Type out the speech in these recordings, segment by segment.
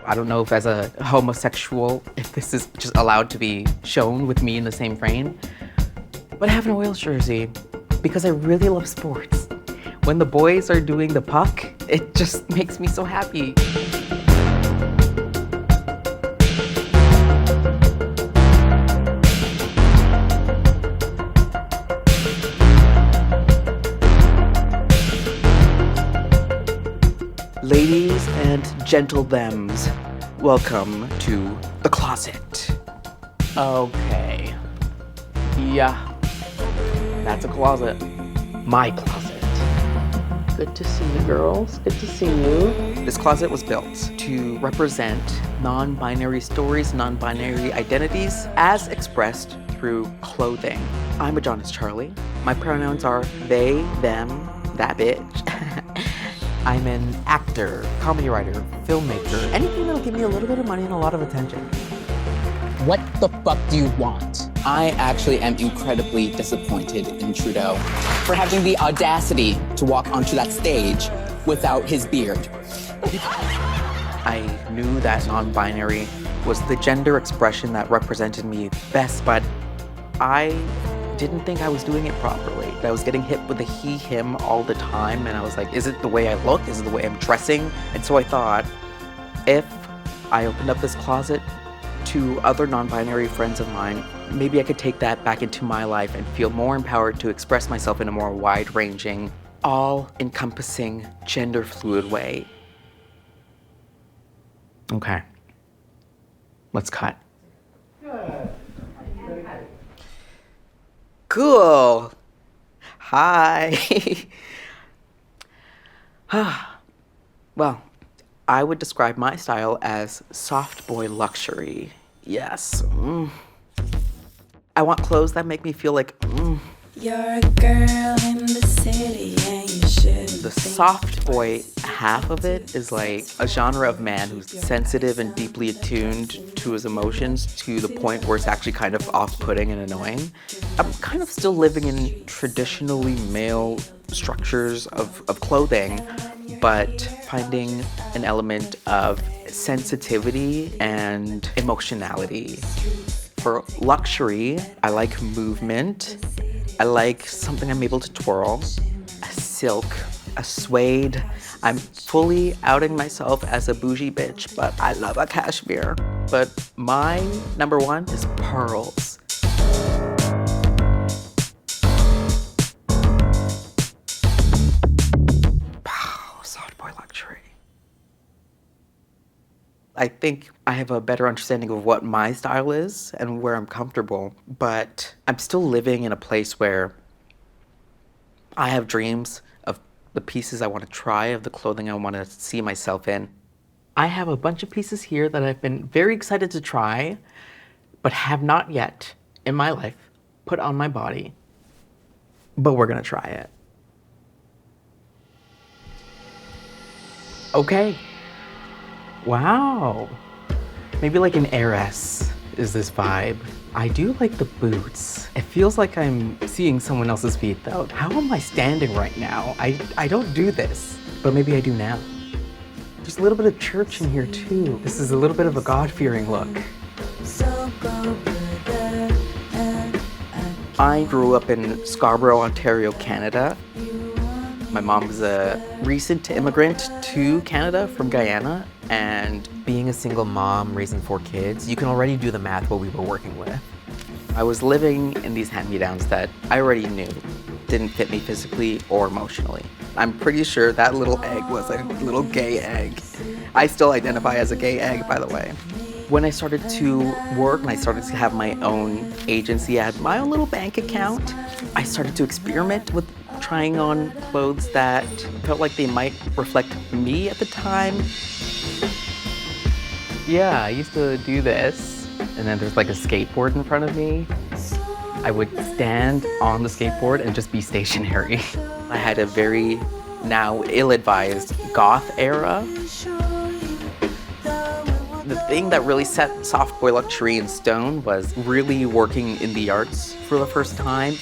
I don't know if as a homosexual, if this is just allowed to be shown with me in the same frame, but I have an Oilers jersey because I really love sports. When the boys are doing the puck, it just makes me so happy. Ladies and gentle-thems, welcome to the closet. Okay. Yeah, that's a closet. My closet. Good to see you, girls. Good to see you. This closet was built to represent non-binary stories, non-binary identities, as expressed through clothing. I'm Ajahnis Charley. My pronouns are they, them, that bitch. I'm an actor, comedy writer, filmmaker, anything that'll give me a little bit of money and a lot of attention. What the fuck do you want? I actually am incredibly disappointed in Trudeau for having the audacity to walk onto that stage without his beard. I knew that non-binary was the gender expression that represented me best, but I didn't think I was doing it properly. I was getting hit with the he, him all the time, and I was like, is it the way I look? Is it the way I'm dressing? And so I thought, if I opened up this closet to other non-binary friends of mine, maybe I could take that back into my life and feel more empowered to express myself in a more wide-ranging, all-encompassing, gender-fluid way. Okay. Let's cut. Cool. Hi. Well, I would describe my style as soft boy luxury. Yes. I want clothes that make me feel like, You're a girl in the city and you should. The soft boy half of it is like a genre of man who's sensitive and deeply attuned to his emotions to the point where it's actually kind of off-putting and annoying. I'm kind of still living in traditionally male structures of clothing, but finding an element of sensitivity and emotionality. For luxury, I like movement. I like something I'm able to twirl, a silk, a suede. I'm fully outing myself as a bougie bitch, but I love a cashmere. But my number one is pearls. Soft boy luxury. I think I have a better understanding of what my style is and where I'm comfortable, but I'm still living in a place where I have dreams of the pieces I want to try, of the clothing I want to see myself in. I have a bunch of pieces here that I've been very excited to try, but have not yet in my life put on my body, but we're gonna try it. Okay. Wow. Maybe like an heiress is this vibe. I do like the boots. It feels like I'm seeing someone else's feet though. How am I standing right now? I don't do this, but maybe I do now. There's a little bit of church in here too. This is a little bit of a God-fearing look. I grew up in Scarborough, Ontario, Canada. My mom was a recent immigrant to Canada from Guyana, and being a single mom raising 4 kids, you can already do the math what we were working with. I was living in these hand-me-downs that I already knew didn't fit me physically or emotionally. I'm pretty sure that little egg was a little gay egg. I still identify as a gay egg, by the way. When I started to work and I started to have my own agency, I had my own little bank account, I started to experiment with trying on clothes that felt like they might reflect me at the time. Yeah, I used to do this, and then there's like a skateboard in front of me. I would stand on the skateboard and just be stationary. I had a very now ill-advised goth era. The thing that really set soft boy luxury in stone was really working in the arts for the first time.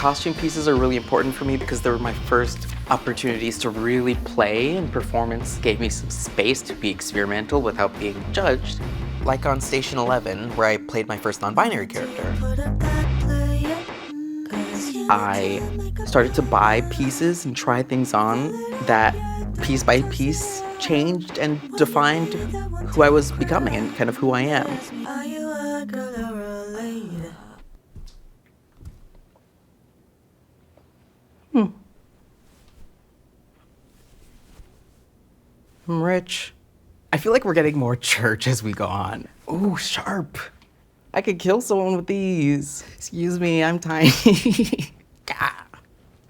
costume pieces are really important for me because they were my first opportunities to really play, and performance gave me some space to be experimental without being judged. Like on Station 11, where I played my first non-binary character. I started to buy pieces and try things on that piece by piece changed and defined who I was becoming and kind of who I am. I'm rich. I feel like we're getting more church as we go on. Ooh, sharp. I could kill someone with these. Excuse me, I'm tiny.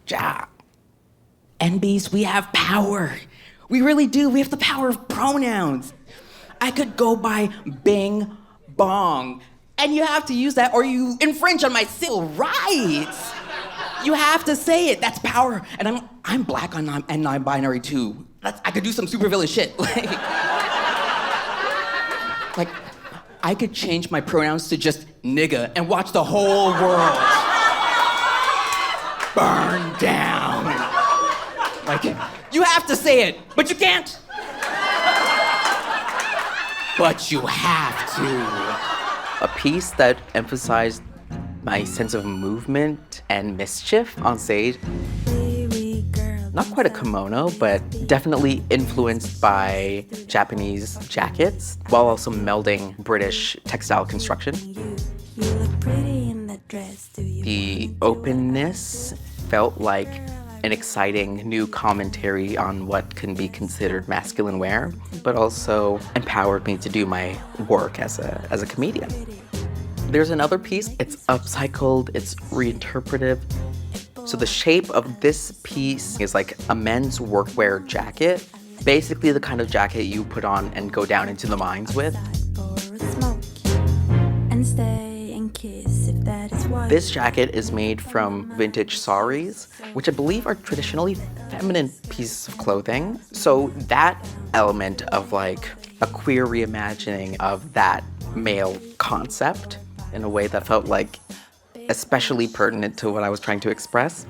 Ja. NBs, we have power. We really do. We have the power of pronouns. I could go by Bing Bong, and you have to use that or you infringe on my civil rights. You have to say it. That's power. And I'm black and non-binary too. I could do some supervillain shit. Like, I could change my pronouns to just nigga and watch the whole world burn down. Like, you have to say it, but you can't. But you have to. A piece that emphasized my sense of movement and mischief on stage. Not quite a kimono, but definitely influenced by Japanese jackets, while also melding British textile construction. The openness felt like an exciting new commentary on what can be considered masculine wear, but also empowered me to do my work as a comedian. There's another piece, it's upcycled, it's reinterpretive. So the shape of this piece is like a men's workwear jacket, basically the kind of jacket you put on and go down into the mines with. This jacket is made from vintage saris, which I believe are traditionally feminine pieces of clothing. So that element of like a queer reimagining of that male concept in a way that felt like especially pertinent to what I was trying to express.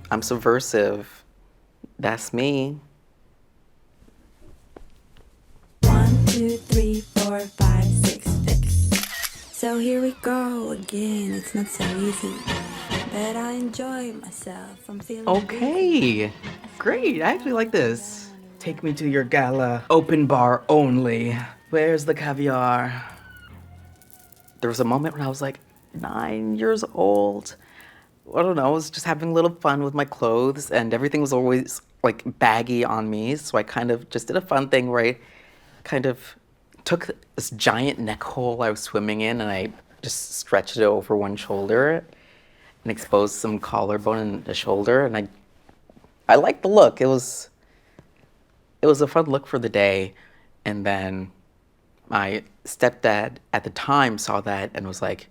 I'm subversive. That's me. 1, 2, 3, 4, 5, 6, 6. So here we go again. It's not so easy, but I enjoy myself. I'm feeling Okay, great. I actually like this. Take me to your gala. Open bar only. Where's the caviar? There was a moment when I was like 9 years old. I don't know, I was just having a little fun with my clothes and everything was always like baggy on me. So I kind of just did a fun thing where I kind of took this giant neck hole I was swimming in and I just stretched it over one shoulder and exposed some collarbone in the shoulder. And I liked the look. It was a fun look for the day. And then my stepdad at the time saw that and was like,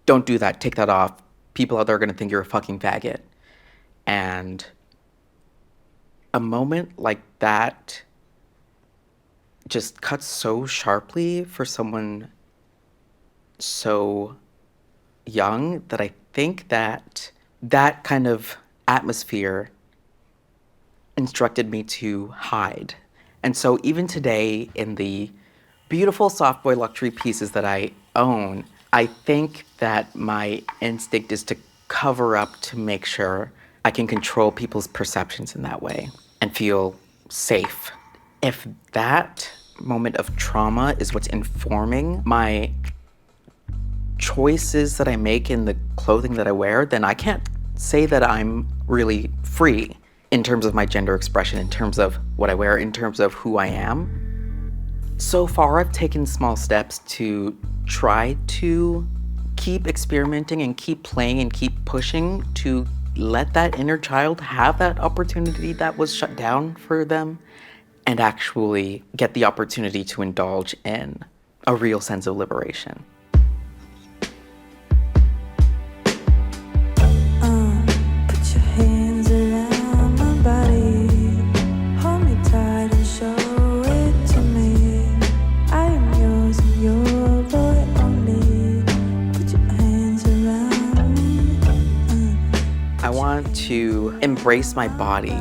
don't do that, take that off. People out there are gonna think you're a fucking faggot. And a moment like that just cuts so sharply for someone so young that I think that kind of atmosphere instructed me to hide. And so even today in the beautiful soft boy luxury pieces that I own, I think that my instinct is to cover up to make sure I can control people's perceptions in that way and feel safe. If that moment of trauma is what's informing my choices that I make in the clothing that I wear, then I can't say that I'm really free in terms of my gender expression, in terms of what I wear, in terms of who I am. So far, I've taken small steps to try to keep experimenting and keep playing and keep pushing to let that inner child have that opportunity that was shut down for them and actually get the opportunity to indulge in a real sense of liberation. Put your hands around my body. Hold me tight and show it to me. I am yours and your boy only. Put your hands around me. embrace my body.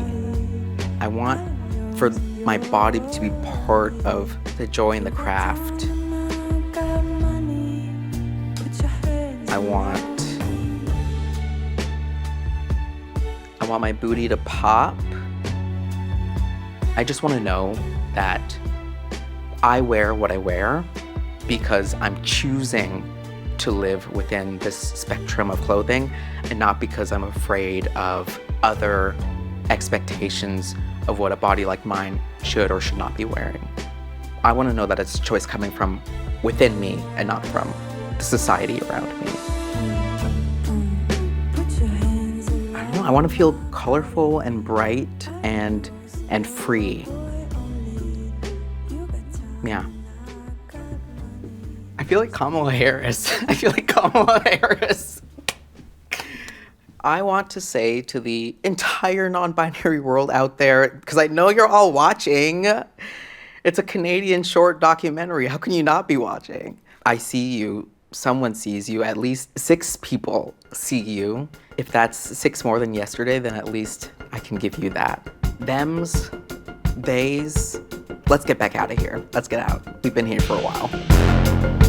I want for my body to be part of the joy in the craft. I want my booty to pop. I just want to know that I wear what I wear because I'm choosing to live within this spectrum of clothing and not because I'm afraid of other expectations of what a body like mine should or should not be wearing. I want to know that it's a choice coming from within me and not from the society around me. I don't know, I want to feel colorful and bright and free. Yeah. I feel like Kamala Harris. I want to say to the entire non-binary world out there, because I know you're all watching, it's a Canadian short documentary. How can you not be watching? I see you. Someone sees you. At least 6 people see you. If that's 6 more than yesterday, then at least I can give you that. Thems, theys, let's get back out of here. Let's get out. We've been here for a while.